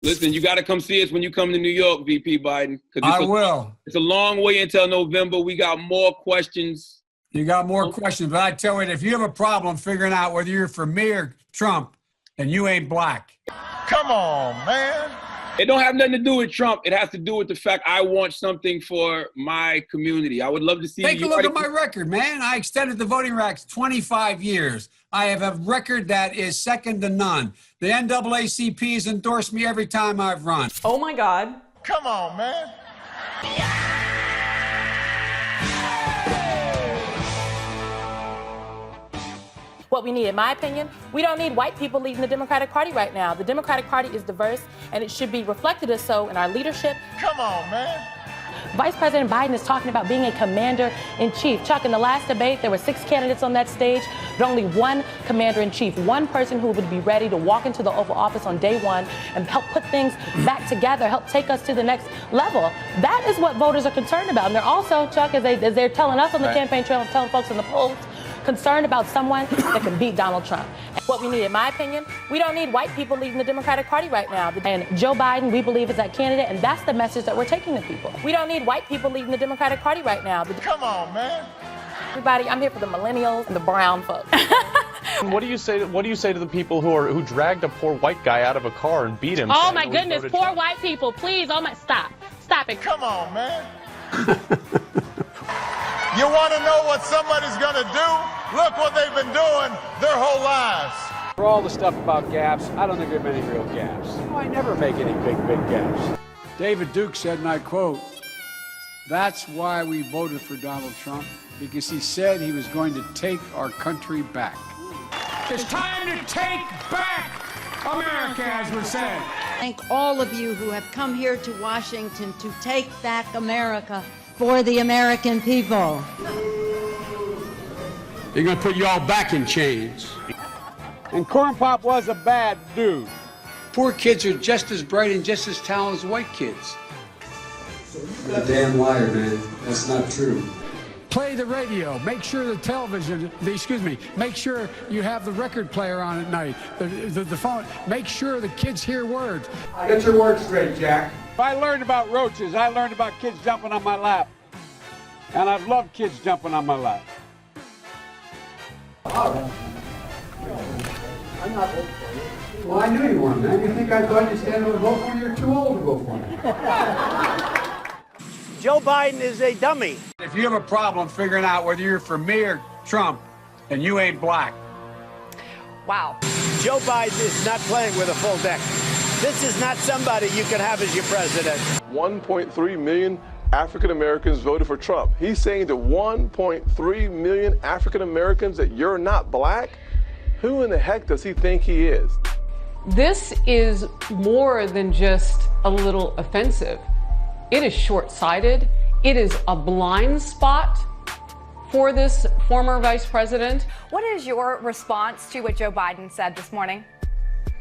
Listen, you got to come see us when you come to New York, VP Biden. I will. It's a long way until November. We got more questions. You got more questions, but I tell you, if you have a problem figuring out whether you're for me or Trump, then you ain't black. Come on, man. It don't have nothing to do with Trump. It has to do with the fact I want something for my community. I would love to see Take a look at my record, man. I extended the voting rights 25 years. I have a record that is second to none. The NAACP has endorsed me every time I've run. Oh, my God. Come on, man. What we need, in my opinion, we don't need white people leading the Democratic Party right now. The Democratic Party is diverse, and it should be reflected as so in our leadership. Come on, man. Vice President Biden is talking about being a commander-in-chief. Chuck, in the last debate, there were 6 candidates on that stage, but only one commander-in-chief, one person who would be ready to walk into the Oval Office on day one and help put things back together, help take us to the next level. That is what voters are concerned about. And they're also, Chuck, as they're telling us on the campaign trail, telling folks in the polls, concerned about someone that can beat Donald Trump. What we need, in my opinion, we don't need white people leading the Democratic Party right now. And Joe Biden, we believe, is that candidate, and that's the message that we're taking to people. We don't need white people leading the Democratic Party right now. Come on, man. Everybody, I'm here for the millennials and the brown folks. What do you say to the people who dragged a poor white guy out of a car and beat him? Oh my goodness, poor white people, please, stop it. Come on, man. You want to know what somebody's going to do? Look what they've been doing their whole lives. For all the stuff about gaps, I don't think there are many real gaps. I never make any big gaps. David Duke said, and I quote, "That's why we voted for Donald Trump, because he said he was going to take our country back." It's time to take back America, as was said. Thank all of you who have come here to Washington to take back America for the American people. They're going to put you all back in chains. And Corn Pop was a bad dude. Poor kids are just as bright and just as talented as white kids. You're a damn liar, man. That's not true. Play the radio. Make sure the television, make sure you have the record player on at night. The phone. Make sure the kids hear words. Get your words straight, Jack. If I learned about roaches, I learned about kids jumping on my lap. And I've loved kids jumping on my lap. I'm not voting for you. Well, I knew you weren't, man. You think I thought you'd stand up and vote for me? You're too old to vote for me. Joe Biden is a dummy. If you have a problem figuring out whether you're for me or Trump, then you ain't black. Wow. Joe Biden is not playing with a full deck. This is not somebody you can have as your president. 1.3 million African Americans voted for Trump. He's saying to 1.3 million African Americans that you're not black? Who in the heck does he think he is? This is more than just a little offensive. It is short-sighted. It is a blind spot for this former vice president. What is your response to what Joe Biden said this morning?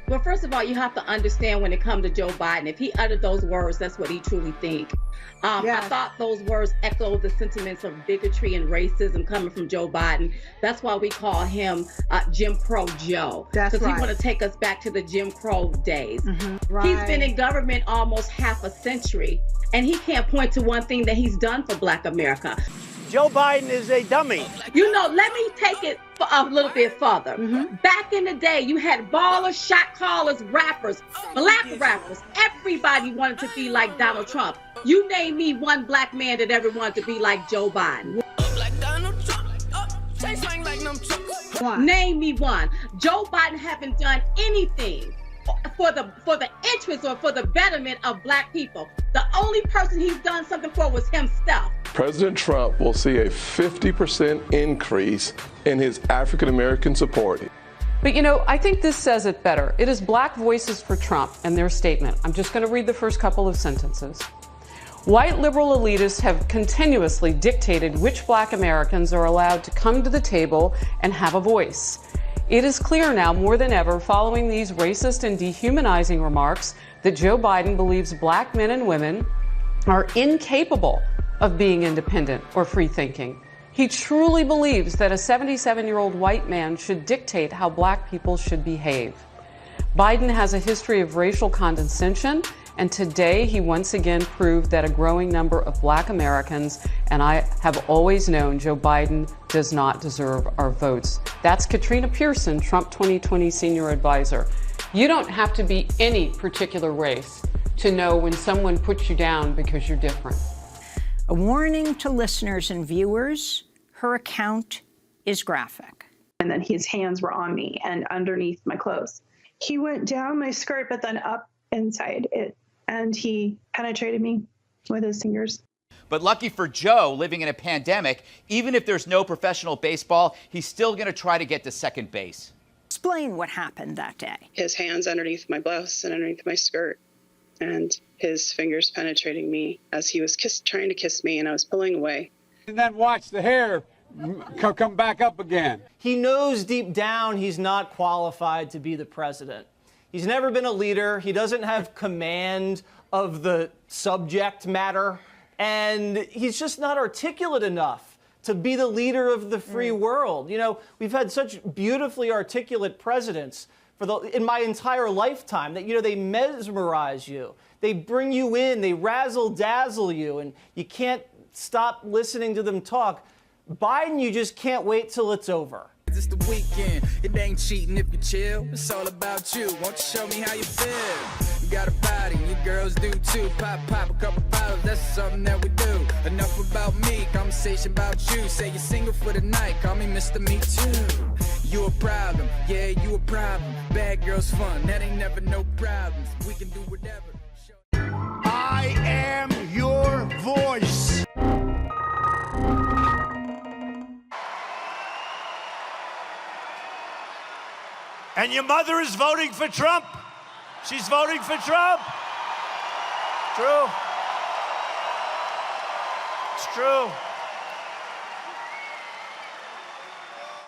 Well, first of all, you have to understand when it comes to Joe Biden, if he uttered those words, that's what he truly thinks. I thought those words echoed the sentiments of bigotry and racism coming from Joe Biden. That's why we call him Jim Crow Joe. Because he want to take us back to the Jim Crow days. Right. He's been in government almost half a century, and he can't point to one thing that he's done for Black America. Joe Biden is a dummy. You know, let me take it a little bit further. Back in the day, you had ballers, shot callers, rappers, black rappers. Everybody wanted to be like Donald Trump. You name me one black man that ever wanted to be like Joe Biden. Name me one. Joe Biden haven't done anything for the interest or for the betterment of black people. The only person he's done something for was himself. President Trump will see a 50% increase in his African American support. But I think this says it better. It is Black Voices for Trump and their statement. I'm just going to read the first couple of sentences. White liberal elitists have continuously dictated which Black Americans are allowed to come to the table and have a voice. It is clear now more than ever, following these racist and dehumanizing remarks, that Joe Biden believes Black men and women are incapable of being independent or free-thinking. He truly believes that a 77-year-old white man should dictate how Black people should behave. Biden has a history of racial condescension, and today he once again proved that a growing number of Black Americans, and I have always known Joe Biden does not deserve our votes. That's Katrina Pearson, Trump 2020 senior advisor. You don't have to be any particular race to know when someone puts you down because you're different. A warning to listeners and viewers, her account is graphic. And then his hands were on me and underneath my clothes. He went down my skirt, but then up inside it, and he penetrated me with his fingers. But lucky for Joe, living in a pandemic, even if there's no professional baseball, he's still going to try to get to second base. Explain what happened that day. His hands underneath my blouse and underneath my skirt, and his fingers penetrating me as he was trying to kiss me, and I was pulling away. And then watch the hair come back up again. He knows deep down he's not qualified to be the president. He's never been a leader. He doesn't have command of the subject matter. And he's just not articulate enough to be the leader of the free world. You know, we've had such beautifully articulate presidents in my entire lifetime that, you know, they mesmerize you. They bring you in, they razzle-dazzle you, and you can't stop listening to them talk. Biden, you just can't wait till it's over. It's the weekend. It ain't cheating if you chill. It's all about you. Won't you show me how you feel? You got a body, you girls do too. Pop a couple bottles, that's something that we do. Enough about me, conversation about you. Say you're single for the night, call me Mr. Me Too. You a problem, yeah, you a problem. Bad girls fun, that ain't never no problems. We can do whatever. I am your voice. And your mother is voting for Trump. She's voting for Trump. True. It's true.